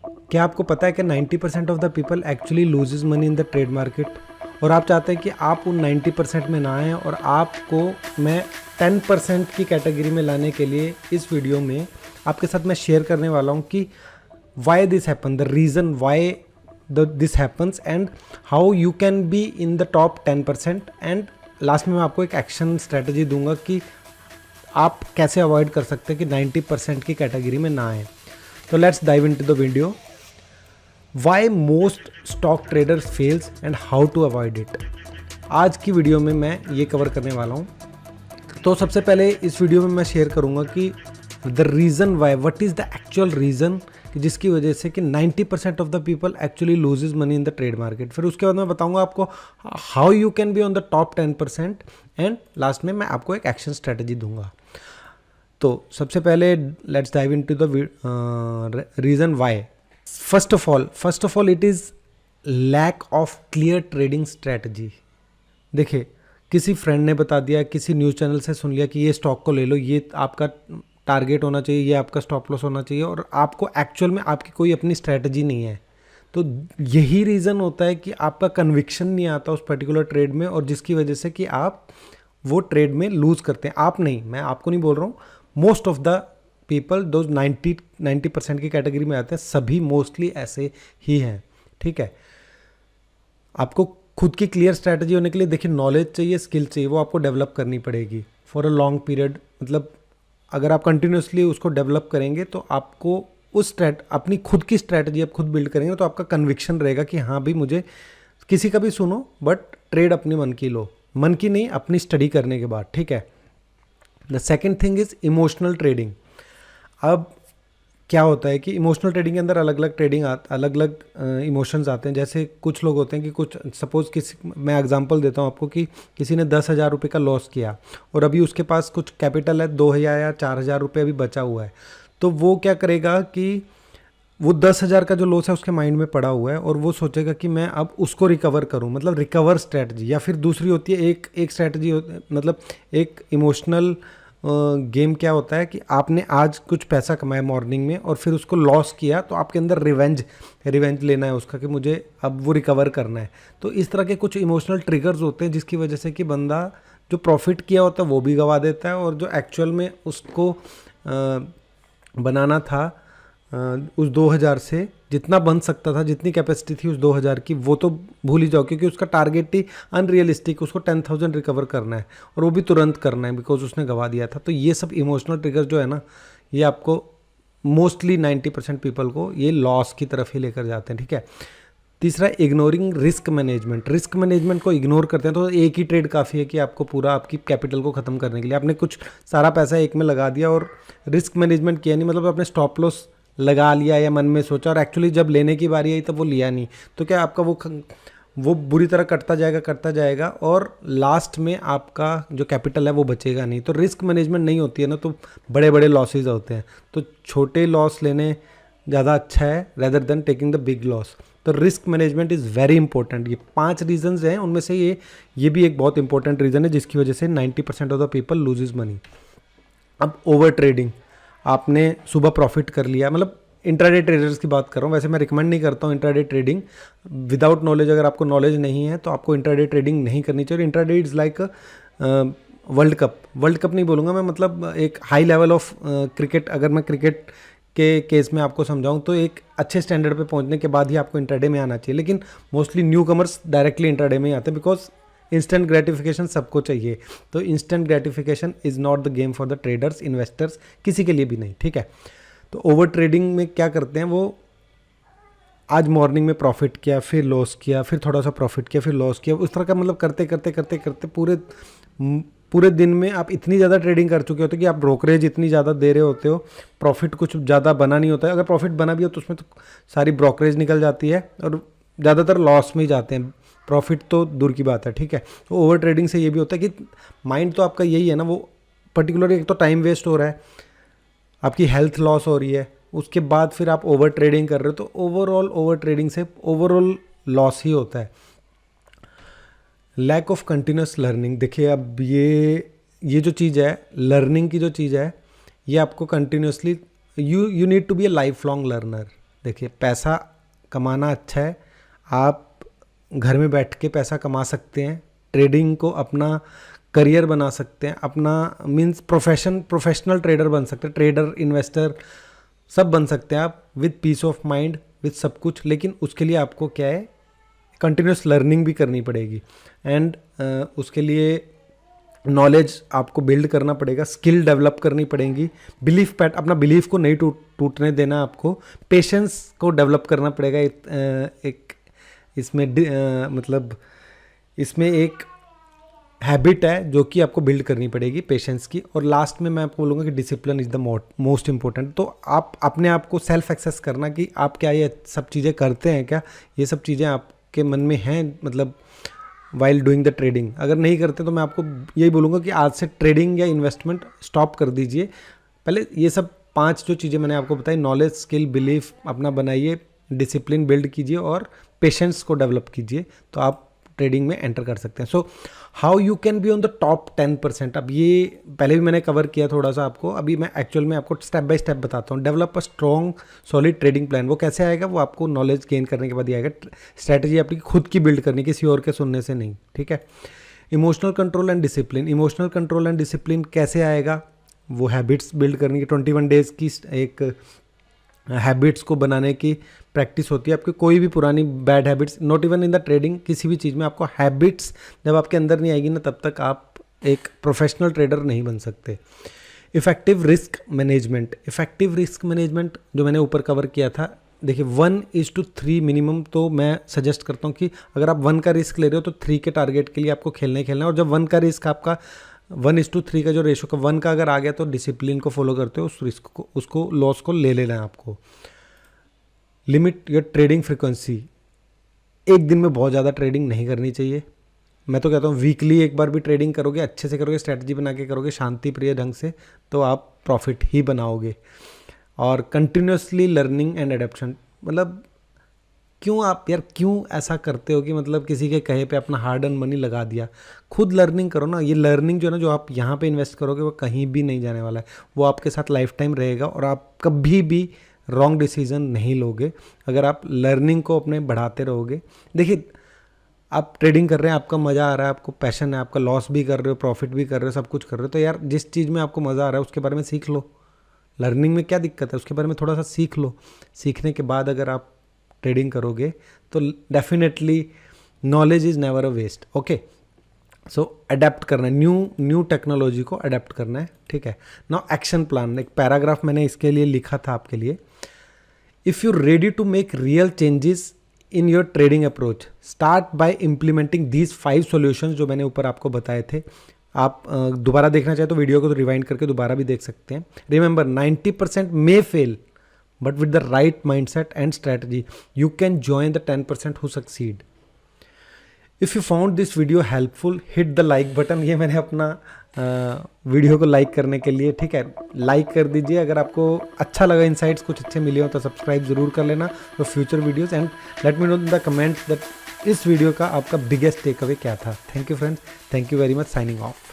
क्या आपको पता है कि 90% of the people actually loses money in the trade market? और आप चाहते हैं कि आप उन 90% में ना आएँ और आपको मैं 10% की कैटेगरी में लाने के लिए इस वीडियो में आपके साथ मैं शेयर करने वाला हूँ कि why this happen, the reason why this happens and how you can be in the top 10%। And last में मैं आपको एक एक्शन स्ट्रेटजी दूंगा कि आप कैसे अवॉइड कर सकते हैं कि 90% की कैटेगरी में ना आए। तो let's dive into the video. Why most stock traders fails and how to avoid it. आज की वीडियो में मैं ये कवर करने वाला हूँ। तो सबसे पहले इस वीडियो में मैं शेयर करूँगा कि the reason Y, what is the actual reason कि जिसकी वजह से कि 90% of the people actually loses money in the trade market. फिर उसके बाद मैं बताऊंगा आपको how you can be on the top 10% and last में मैं आपको एक एक्शन स्ट्रेटजी दूंगा। तो सबसे पहले let's dive into the reason why. First of all it is lack of clear trading strategy. देखिए, किसी फ्रेंड ने बता दिया, किसी न्यूज़ चैनल से सुन लिया कि ये स्टॉक को ले लो, ये आपका टारगेट होना चाहिए, ये आपका स्टॉप लॉस होना चाहिए, और आपको एक्चुअल में आपकी कोई अपनी स्ट्रेटजी नहीं है। तो यही रीज़न होता है कि आपका कन्विक्शन नहीं आता उस पर्टिकुलर ट्रेड में, और जिसकी वजह से कि आप वो ट्रेड में लूज़ करते हैं। आप नहीं, मैं आपको नहीं बोल रहा हूँ, मोस्ट ऑफ द पीपल दो 90% की कैटेगरी में आते हैं, सभी मोस्टली ऐसे ही हैं। ठीक है, आपको खुद की क्लियर स्ट्रैटेजी होने के लिए देखिए नॉलेज चाहिए, स्किल चाहिए, वो आपको डेवलप करनी पड़ेगी फॉर अ लॉन्ग पीरियड। मतलब अगर आप कंटिन्यूसली उसको डेवलप करेंगे तो आपको अपनी खुद की स्ट्रैटेजी आप खुद बिल्ड करेंगे तो आपका कन्विक्शन रहेगा कि हाँ भी मुझे किसी का भी सुनो, बट ट्रेड अपने मन की लो, मन की नहीं, अपनी स्टडी करने के बाद। ठीक है। The second thing is emotional trading. अब क्या होता है कि इमोशनल ट्रेडिंग के अंदर अलग अलग इमोशंस आते हैं। जैसे कुछ लोग होते हैं कि कुछ सपोज मैं एग्जांपल देता हूँ आपको कि किसी ने 10,000 रुपये का लॉस किया और अभी उसके पास कुछ कैपिटल है, 2,000 या 4,000 रुपये अभी बचा हुआ है। तो वो क्या करेगा कि वो 10,000 का जो लॉस है उसके माइंड में पड़ा हुआ है और वो सोचेगा कि मैं अब उसको रिकवर करूं, मतलब रिकवर स्ट्रैटेजी। या फिर दूसरी होती है एक स्ट्रैटेजी, मतलब एक इमोशनल गेम क्या होता है कि आपने आज कुछ पैसा कमाया मॉर्निंग में और फिर उसको लॉस किया, तो आपके अंदर रिवेंज लेना है उसका कि मुझे अब वो रिकवर करना है। तो इस तरह के कुछ इमोशनल ट्रिगर्स होते हैं जिसकी वजह से कि बंदा जो प्रॉफिट किया होता है वो भी गवा देता है, और जो एक्चुअल में उसको बनाना था उस 2,000 से जितना बन सकता था, जितनी कैपेसिटी थी उस 2,000 की, वो तो भूल ही जाओ, क्योंकि उसका टारगेट ही अनरियलिस्टिक, उसको 10,000 रिकवर करना है और वो भी तुरंत करना है बिकॉज उसने गवा दिया था। तो ये सब इमोशनल ट्रिगर जो है ना, ये आपको मोस्टली 90% पीपल को ये लॉस की तरफ ही लेकर जाते हैं। ठीक है। तीसरा, ignoring risk management. Risk management को इग्नोर करते हैं तो एक ही ट्रेड काफ़ी है कि आपको पूरा आपकी कैपिटल को ख़त्म करने के लिए आपने कुछ सारा पैसा एक में लगा दिया और रिस्क मैनेजमेंट किया नहीं, मतलब आपने स्टॉप लॉस लगा लिया या मन में सोचा और एक्चुअली जब लेने की बारी आई तब वो लिया नहीं, तो क्या आपका वो बुरी तरह कटता जाएगा और लास्ट में आपका जो कैपिटल है वो बचेगा नहीं। तो रिस्क मैनेजमेंट नहीं होती है ना, तो बड़े बड़े लॉसेज होते हैं। तो छोटे लॉस लेने ज़्यादा अच्छा है rather than taking the big loss. तो risk management is very important. ये 5 रीजंस हैं, उनमें से ये भी एक बहुत इंपॉर्टेंट रीज़न है जिसकी वजह से 90% of the people loses money. अब ओवर ट्रेडिंग, आपने सुबह प्रॉफिट कर लिया, मतलब इंट्राडे ट्रेडर्स की बात कर रहा हूँ, वैसे मैं रिकमेंड नहीं करता हूँ इंट्राडे ट्रेडिंग विदाउट नॉलेज। अगर आपको नॉलेज नहीं है तो आपको इंट्राडे ट्रेडिंग नहीं करनी चाहिए। Intraday is like world cup नहीं बोलूँगा मैं, मतलब एक हाई लेवल ऑफ क्रिकेट। अगर मैं क्रिकेट के केस में आपको समझाऊं तो एक अच्छे स्टैंडर्ड पे पहुंचने के बाद ही आपको इंट्राडे में आना चाहिए, लेकिन mostly new commerce directly intraday में ही आते हैं बिकॉज इंस्टेंट ग्रेटिफिकेशन सबको चाहिए। तो instant gratification is not the game for the traders, investors, किसी के लिए भी नहीं। ठीक है। तो ओवर ट्रेडिंग में क्या करते हैं, वो आज मॉर्निंग में प्रॉफिट किया, फिर लॉस किया, फिर थोड़ा सा प्रॉफिट किया, फिर लॉस किया, उस तरह का मतलब करते पूरे दिन में आप इतनी ज़्यादा ट्रेडिंग कर चुके होते हो कि आप ब्रोकरेज इतनी ज़्यादा दे रहे होते हो, प्रॉफिट कुछ ज़्यादा बना नहीं होता है। अगर प्रॉफिट बना भी हो तो उसमें तो सारी ब्रोकरेज निकल जाती है और ज़्यादातर लॉस में ही जाते हैं, प्रॉफिट तो दूर की बात है। ठीक है। तो ओवर ट्रेडिंग से ये भी होता है कि माइंड तो आपका यही है ना, वो पर्टिकुलर एक तो टाइम वेस्ट हो रहा है, आपकी हेल्थ लॉस हो रही है, उसके बाद फिर आप ओवर ट्रेडिंग कर रहे हो, तो ओवरऑल ओवर ट्रेडिंग से ओवरऑल लॉस ही होता है। Lack of continuous learning. देखिए, अब ये जो चीज़ है, लर्निंग की जो चीज़ है, ये आपको continuously you need to be a lifelong learner. देखिए पैसा कमाना अच्छा है, आप घर में बैठ के पैसा कमा सकते हैं, ट्रेडिंग को अपना करियर बना सकते हैं, अपना मीन्स प्रोफेशनल ट्रेडर बन सकते हैं, ट्रेडर इन्वेस्टर सब बन सकते हैं आप with piece of mind, with सब कुछ। लेकिन उसके लिए आपको क्या है, कंटिन्यूस लर्निंग भी करनी पड़ेगी एंड उसके लिए नॉलेज आपको बिल्ड करना पड़ेगा, स्किल डेवलप करनी पड़ेगी, अपना बिलीफ को नहीं टूटने देना, आपको पेशेंस को डेवलप करना पड़ेगा। एक इसमें मतलब इसमें एक हैबिट है जो कि आपको बिल्ड करनी पड़ेगी पेशेंस की। और लास्ट में मैं आपको बोलूँगा कि discipline is the most important. तो आप अपने आप को सेल्फ एक्सेस करना कि आप क्या ये सब चीज़ें करते हैं, क्या ये सब चीज़ें आपके मन में हैं, मतलब वाइल डूइंग द ट्रेडिंग। अगर नहीं करते तो मैं आपको यही बोलूँगा कि आज से ट्रेडिंग या इन्वेस्टमेंट स्टॉप कर दीजिए। पहले ये सब 5 जो चीज़ें मैंने आपको बताई, नॉलेज, स्किल, बिलीफ अपना बनाइए, डिसिप्लिन बिल्ड कीजिए और पेशेंस को डेवलप कीजिए, तो आप ट्रेडिंग में एंटर कर सकते हैं। So how you can be on the top 10%। अब ये पहले भी मैंने कवर किया थोड़ा सा आपको, अभी मैं एक्चुअल में आपको स्टेप बाय स्टेप बताता हूँ। Develop a strong solid trading plan. वो कैसे आएगा, वो आपको नॉलेज गेन करने के बाद ही आएगा। स्ट्रैटेजी आपकी खुद की बिल्ड करनी, किसी और के सुनने से नहीं, ठीक है। Emotional control and discipline. Emotional control and discipline कैसे आएगा, वो हैबिट्स बिल्ड करने की 21 डेज की एक हैबिट्स को बनाने की प्रैक्टिस होती है। आपकी कोई भी पुरानी bad habits, not even in the trading, किसी भी चीज़ में आपको हैबिट्स जब आपके अंदर नहीं आएगी ना, तब तक आप एक प्रोफेशनल ट्रेडर नहीं बन सकते। Effective risk management. Effective risk management जो मैंने ऊपर कवर किया था, देखिए 1:3 मिनिमम तो मैं सजेस्ट करता हूँ कि अगर आप 1 का रिस्क ले रहे हो तो 3 के टारगेट के लिए आपको खेलना है। और जब 1 का रिस्क आपका 1:3 का जो रेशो का 1 का अगर आ गया तो डिसिप्लिन को फॉलो करते हो, उस रिस्क को, उसको लॉस को ले लेना है आपको। Limit your trading frequency. एक दिन में बहुत ज़्यादा ट्रेडिंग नहीं करनी चाहिए। मैं तो कहता हूँ वीकली एक बार भी ट्रेडिंग करोगे, अच्छे से करोगे, स्ट्रैटेजी बना के करोगे, शांति प्रिय ढंग से, तो आप प्रॉफिट ही बनाओगे। और कंटिन्यूसली लर्निंग एंड एडेप्शन। मतलब क्यों ऐसा करते हो कि मतलब किसी के कहे पे अपना हार्ड अर्न मनी लगा दिया। खुद लर्निंग करो ना। ये लर्निंग जो है ना, जो आप यहाँ पे इन्वेस्ट करोगे वो कहीं भी नहीं जाने वाला है, वो आपके साथ लाइफ टाइम रहेगा और आप कभी भी रॉन्ग डिसीजन नहीं लोगे अगर आप लर्निंग को अपने बढ़ाते रहोगे। देखिए आप ट्रेडिंग कर रहे हैं, आपका मज़ा आ रहा है, आपको पैशन है, आपका लॉस भी कर रहे हो, प्रॉफिट भी कर रहे हो, सब कुछ कर रहे हो, तो यार जिस चीज़ में आपको मज़ा आ रहा है उसके बारे में सीख लो। लर्निंग में क्या दिक्कत है, उसके बारे में थोड़ा सा सीख लो। सीखने के बाद अगर आप ट्रेडिंग करोगे तो definitely knowledge is never a waste. Okay, so adapt करना है, न्यू टेक्नोलॉजी को अडेप्ट करना है, ठीक है। Now action plan. एक पैराग्राफ मैंने इसके लिए लिखा था आपके लिए। If you ready to make real changes in your trading approach, start by implementing these 5 solutions जो मैंने ऊपर आपको बताए थे। आप दोबारा देखना चाहे तो वीडियो को तो रिवाइंड करके दोबारा भी देख सकते हैं। Remember 90% may fail, but with the right mindset and strategy you can join the 10% who succeed. If you found this video helpful, hit the like button। ये मैंने अपना वीडियो को लाइक करने के लिए, ठीक है, लाइक कर दीजिए। अगर आपको अच्छा लगा, इनसाइट्स कुछ अच्छे मिले हो तो सब्सक्राइब जरूर कर लेना for future videos and let me know in the comments that इस वीडियो का आपका बिगेस्ट टेक अवे क्या था। Thank you friends, thank you very much, signing off.